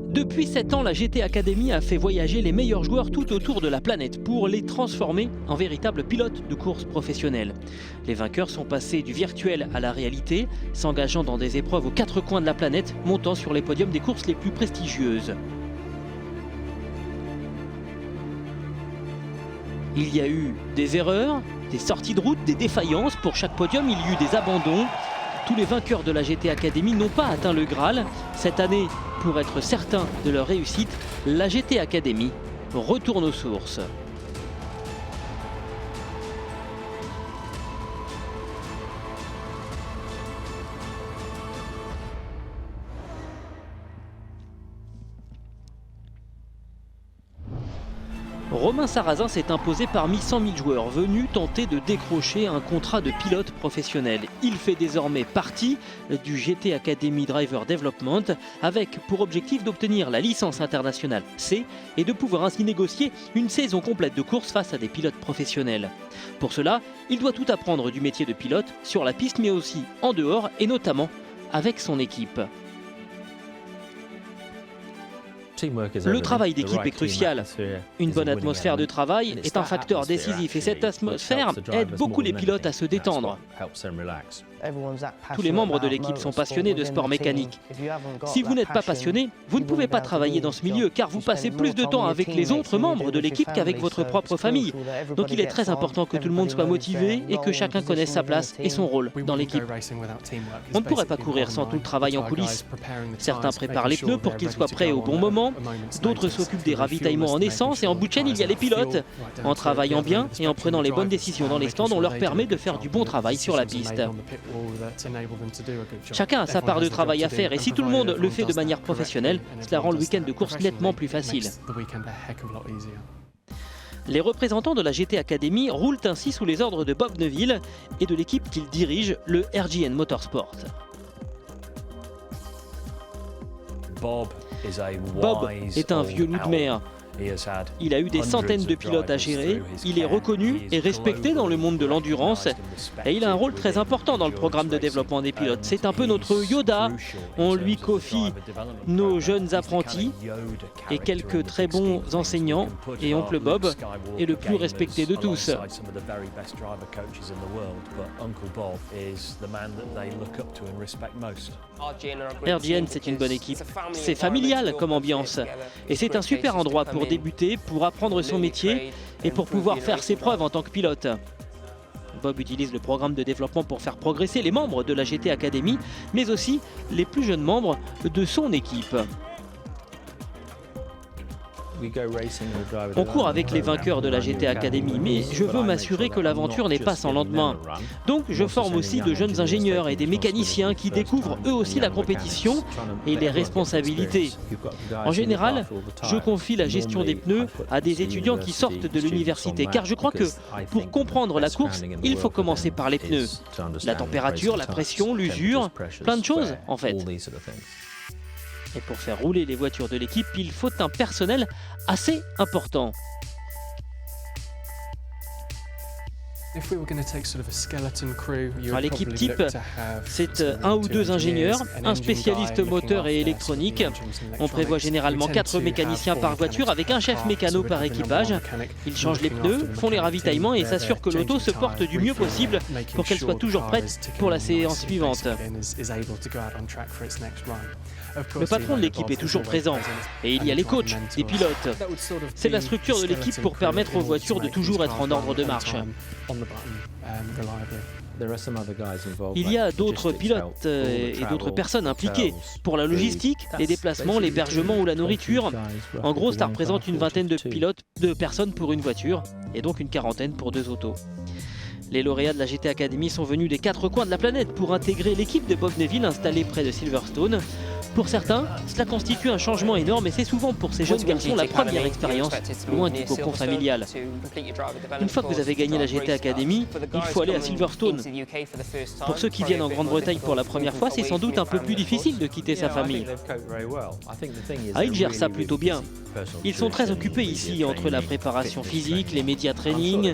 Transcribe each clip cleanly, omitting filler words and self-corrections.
Depuis 7 ans, la GT Academy a fait voyager les meilleurs joueurs tout autour de la planète pour les transformer en véritables pilotes de course professionnels. Les vainqueurs sont passés du virtuel à la réalité, s'engageant dans des épreuves aux 4 coins de la planète, montant sur les podiums des courses les plus prestigieuses. Il y a eu des erreurs, des sorties de route, des défaillances. Pour chaque podium, il y a eu des abandons. Tous les vainqueurs de la GT Academy n'ont pas atteint le Graal. Cette année, pour être certain de leur réussite, la GT Academy retourne aux sources. Romain Sarrazin s'est imposé parmi 100 000 joueurs venus tenter de décrocher un contrat de pilote professionnel. Il fait désormais partie du GT Academy Driver Development avec pour objectif d'obtenir la licence internationale C et de pouvoir ainsi négocier une saison complète de course face à des pilotes professionnels. Pour cela, il doit tout apprendre du métier de pilote sur la piste mais aussi en dehors et notamment avec son équipe. Le travail d'équipe est crucial. Une bonne atmosphère de travail est un facteur décisif et cette atmosphère aide beaucoup les pilotes à se détendre. Tous les membres de l'équipe sont passionnés de sport mécanique. Si vous n'êtes pas passionné, vous ne pouvez pas travailler dans ce milieu car vous passez plus de temps avec les autres membres de l'équipe qu'avec votre propre famille. Donc il est très important que tout le monde soit motivé et que chacun connaisse sa place et son rôle dans l'équipe. On ne pourrait pas courir sans tout le travail en coulisses. Certains préparent les pneus pour qu'ils soient prêts au bon moment, d'autres s'occupent des ravitaillements en essence et en bout de chaîne il y a les pilotes. En travaillant bien et en prenant les bonnes décisions dans les stands, on leur permet de faire du bon travail sur la piste. Chacun a sa part de travail à faire et si tout le monde le fait de manière professionnelle, cela rend le week-end de course nettement plus facile. Les représentants de la GT Academy roulent ainsi sous les ordres de Bob Neville et de l'équipe qu'il dirige, le RGN Motorsport. Bob est un vieux loup de mer. Il a eu des centaines de pilotes à gérer, il est reconnu et respecté dans le monde de l'endurance et il a un rôle très important dans le programme de développement des pilotes. C'est un peu notre Yoda, on lui confie nos jeunes apprentis et quelques très bons enseignants et Oncle Bob est le plus respecté de tous. RGN, c'est une bonne équipe, c'est familial comme ambiance et c'est un super endroit pour débuter, pour apprendre son métier et pour pouvoir faire ses preuves en tant que pilote. Bob utilise le programme de développement pour faire progresser les membres de la GT Academy, mais aussi les plus jeunes membres de son équipe. On court avec les vainqueurs de la GT Academy, mais je veux m'assurer que l'aventure n'est pas sans lendemain. Donc je forme aussi de jeunes ingénieurs et des mécaniciens qui découvrent eux aussi la compétition et les responsabilités. En général, je confie la gestion des pneus à des étudiants qui sortent de l'université, car je crois que pour comprendre la course, il faut commencer par les pneus. La température, la pression, l'usure, plein de choses en fait. Et pour faire rouler les voitures de l'équipe, il faut un personnel assez important. L'équipe type, c'est un ou deux ingénieurs, un spécialiste moteur et électronique. On prévoit généralement 4 mécaniciens par voiture avec un chef mécano par équipage. Ils changent les pneus, font les ravitaillements et s'assurent que l'auto se porte du mieux possible pour qu'elle soit toujours prête pour la séance suivante. Le patron de l'équipe est toujours présent et il y a les coachs, les pilotes. C'est la structure de l'équipe pour permettre aux voitures de toujours être en ordre de marche. Il y a d'autres pilotes et d'autres personnes impliquées pour la logistique, les déplacements, l'hébergement ou la nourriture. En gros, ça représente une vingtaine de personnes pour une voiture et donc une quarantaine pour 2 autos. Les lauréats de la GT Academy sont venus des 4 coins de la planète pour intégrer l'équipe de Bob Neville installée près de Silverstone. Pour certains, cela constitue un changement énorme et c'est souvent pour ces jeunes garçons la première expérience loin du cocon familial. Une fois que vous avez gagné la GT Academy, il faut aller à Silverstone. Pour ceux qui viennent en Grande-Bretagne pour la première fois, c'est sans doute un peu plus difficile de quitter sa famille. Ils gèrent ça plutôt bien. Ils sont très occupés ici entre la préparation physique, les média training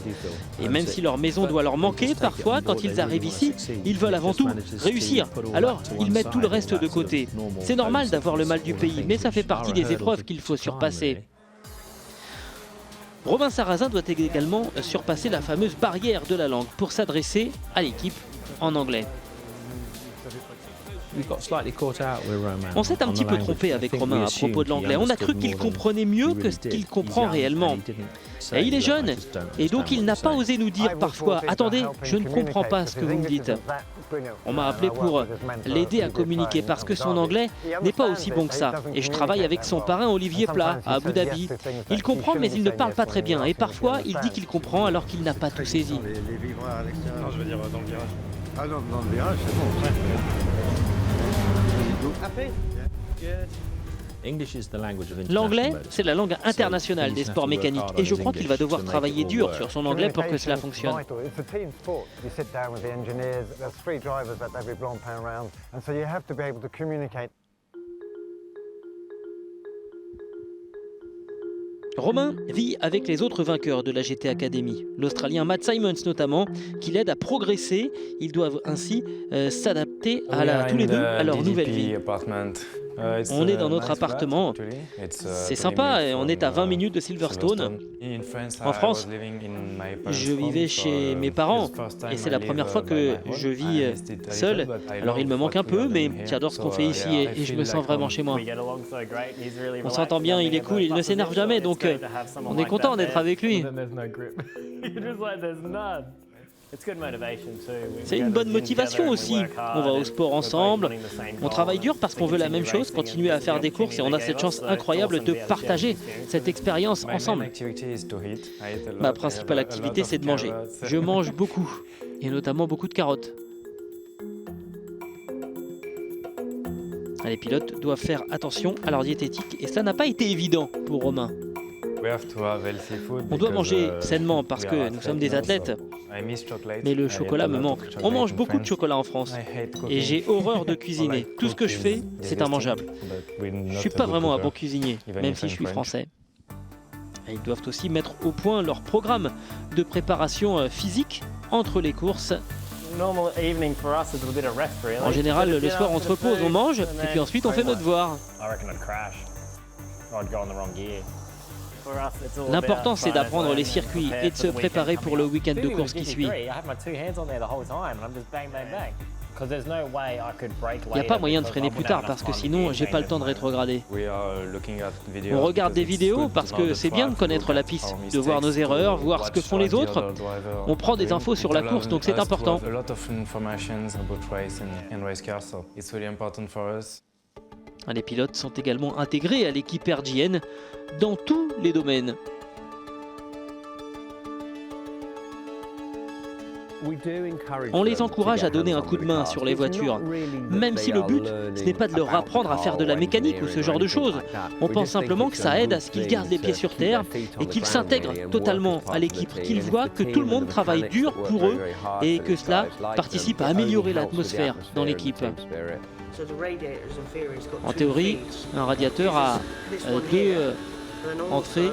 et même si leur maison doit leur manquer, parfois quand ils arrivent ici, ils veulent avant tout réussir. Alors ils mettent tout le reste de côté. C'est normal d'avoir le mal du pays, mais ça fait partie des épreuves qu'il faut surpasser. Romain Sarrazin doit également surpasser la fameuse barrière de la langue pour s'adresser à l'équipe en anglais. On s'est un petit peu trompé avec Romain à propos de l'anglais. On a cru qu'il comprenait mieux que ce qu'il comprend réellement. Et il est jeune, et donc il n'a pas osé nous dire parfois « Attendez, je ne comprends pas ce que vous me dites ». On m'a appelé pour l'aider à communiquer parce que son anglais n'est pas aussi bon que ça. Et je travaille avec son parrain Olivier Plat à Abu Dhabi. Il comprend mais il ne parle pas très bien. Et parfois il dit qu'il comprend alors qu'il n'a pas tout saisi. Non, je veux dire dans le virage. Ah non, dans le virage, c'est bon. L'anglais, c'est la langue internationale des sports mécaniques et je crois qu'il va devoir travailler dur sur son anglais pour que cela fonctionne. Romain vit avec les autres vainqueurs de la GT Academy, l'Australien Matt Simons notamment, qui l'aide à progresser. Ils doivent ainsi s'adapter tous les deux à leur nouvelle vie. On est dans notre appartement, c'est sympa, on est à 20 minutes de Silverstone. En France, je vivais chez mes parents et c'est la première fois que je vis seul. Alors il me manque un peu, mais j'adore ce qu'on fait ici et je me sens vraiment chez moi. On s'entend bien, il est cool, il ne s'énerve jamais, donc on est content d'être avec lui. C'est une bonne motivation aussi. On va au sport ensemble, on travaille dur parce qu'on veut la même chose, continuer à faire des courses et on a cette chance incroyable de partager cette expérience ensemble. Ma principale activité, c'est de manger. Je mange beaucoup, et notamment beaucoup de carottes. Les pilotes doivent faire attention à leur diététique et cela n'a pas été évident pour Romain. On doit manger sainement parce que nous sommes des athlètes, mais le chocolat me manque. On mange beaucoup de chocolat en France et j'ai horreur de cuisiner. Tout ce que je fais, c'est immangeable. Je ne suis pas vraiment un bon cuisinier, même si je suis français. Et ils doivent aussi mettre au point leur programme de préparation physique entre les courses. En général, le soir, on se repose, on mange, et puis ensuite, on fait nos devoirs. L'important, c'est d'apprendre les circuits et de se préparer pour le week-end de course qui suit. Il n'y a pas moyen de freiner plus tard parce que sinon, j'ai pas le temps de rétrograder. On regarde des vidéos parce que c'est bien de connaître la piste, de voir nos erreurs, voir ce que font les autres. On prend des infos sur la course, donc c'est important. Les pilotes sont également intégrés à l'équipe RGN dans tous les domaines. On les encourage à donner un coup de main sur les voitures, même si le but, ce n'est pas de leur apprendre à faire de la mécanique ou ce genre de choses. On pense simplement que ça aide à ce qu'ils gardent les pieds sur terre et qu'ils s'intègrent totalement à l'équipe, qu'ils voient que tout le monde travaille dur pour eux et que cela participe à améliorer l'atmosphère dans l'équipe. En théorie, un radiateur a deux entrée,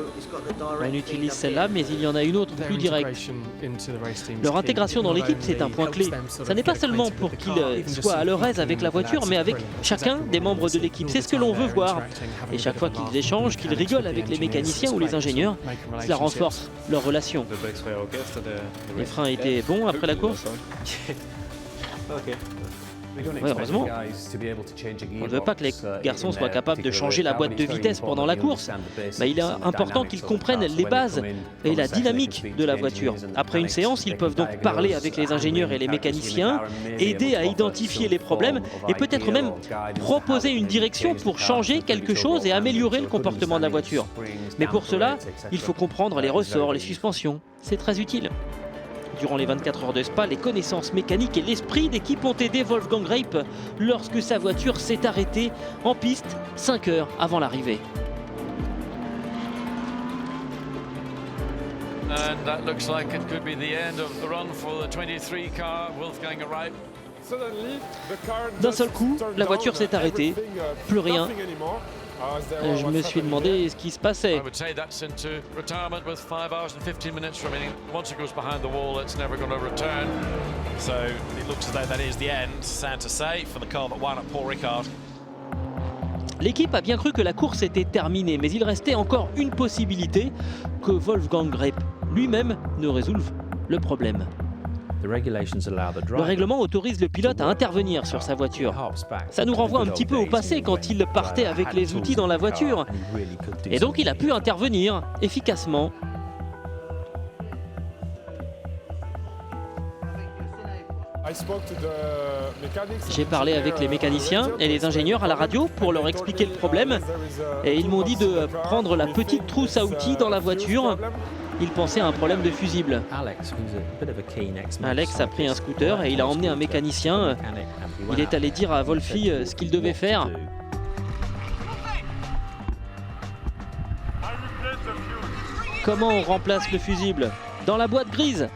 on utilise celle-là, mais il y en a une autre plus directe. Leur intégration dans l'équipe, c'est un point clé. Ça n'est pas seulement pour qu'ils soient à leur aise avec la voiture, mais avec chacun des membres de l'équipe. C'est ce que l'on veut voir. Et chaque fois qu'ils échangent, qu'ils rigolent avec les mécaniciens ou les ingénieurs, cela renforce leur relation. Les freins étaient bons après la course? Ouais, heureusement. On ne veut pas que les garçons soient capables de changer la boîte de vitesse pendant la course. Il est important qu'ils comprennent les bases et la dynamique de la voiture. Après une séance, ils peuvent donc parler avec les ingénieurs et les mécaniciens, aider à identifier les problèmes et peut-être même proposer une direction pour changer quelque chose et améliorer le comportement de la voiture. Mais pour cela, il faut comprendre les ressorts, les suspensions. C'est très utile. Durant les 24 heures de Spa, les connaissances mécaniques et l'esprit d'équipe ont aidé Wolfgang Reipp lorsque sa voiture s'est arrêtée en piste 5 heures avant l'arrivée. D'un seul coup, la voiture s'est arrêtée, plus rien. Je me suis demandé ce qui se passait. L'équipe a bien cru que la course était terminée, mais il restait encore une possibilité, que Wolfgang Greip lui-même ne résolve le problème. Le règlement autorise le pilote à intervenir sur sa voiture. Ça nous renvoie un petit peu au passé quand il partait avec les outils dans la voiture. Et donc il a pu intervenir efficacement. J'ai parlé avec les mécaniciens et les ingénieurs à la radio pour leur expliquer le problème. Et ils m'ont dit de prendre la petite trousse à outils dans la voiture. Ils pensaient à un problème de fusible. Alex a pris un scooter et il a emmené un mécanicien. Il est allé dire à Wolfie ce qu'il devait faire. Comment on remplace le fusible? Dans la boîte grise.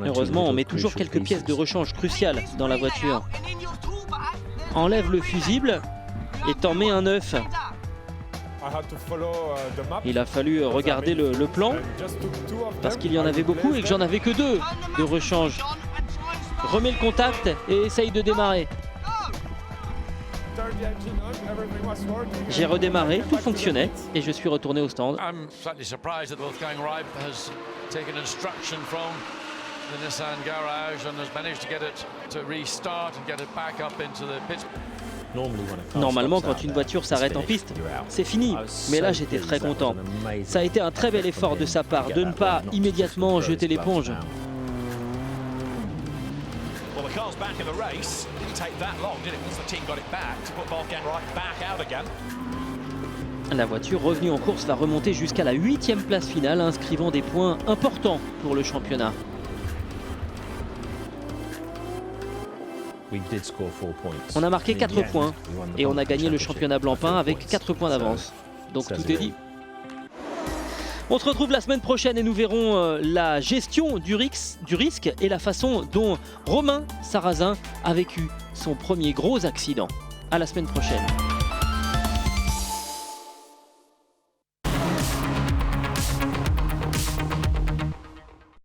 Heureusement, on met toujours quelques pièces de rechange cruciales dans la voiture. Enlève le fusible et t'en mets un neuf. Il a fallu regarder le plan parce qu'il y en avait beaucoup et que j'en avais que 2 de rechange. Remets le contact et essaye de démarrer. J'ai redémarré, tout fonctionnait et je suis retourné au stand. Normalement, quand une voiture s'arrête en piste, c'est fini. Mais là, j'étais très content. Ça a été un très bel effort de sa part de ne pas immédiatement jeter l'éponge. La voiture revenue en course va remonter jusqu'à la 8e place finale, inscrivant des points importants pour le championnat. On a marqué 4 points et on a gagné le championnat Blancpain avec 4 points d'avance. Donc tout est dit. On se retrouve la semaine prochaine et nous verrons la gestion du risque et la façon dont Romain Sarrazin a vécu son premier gros accident. À la semaine prochaine.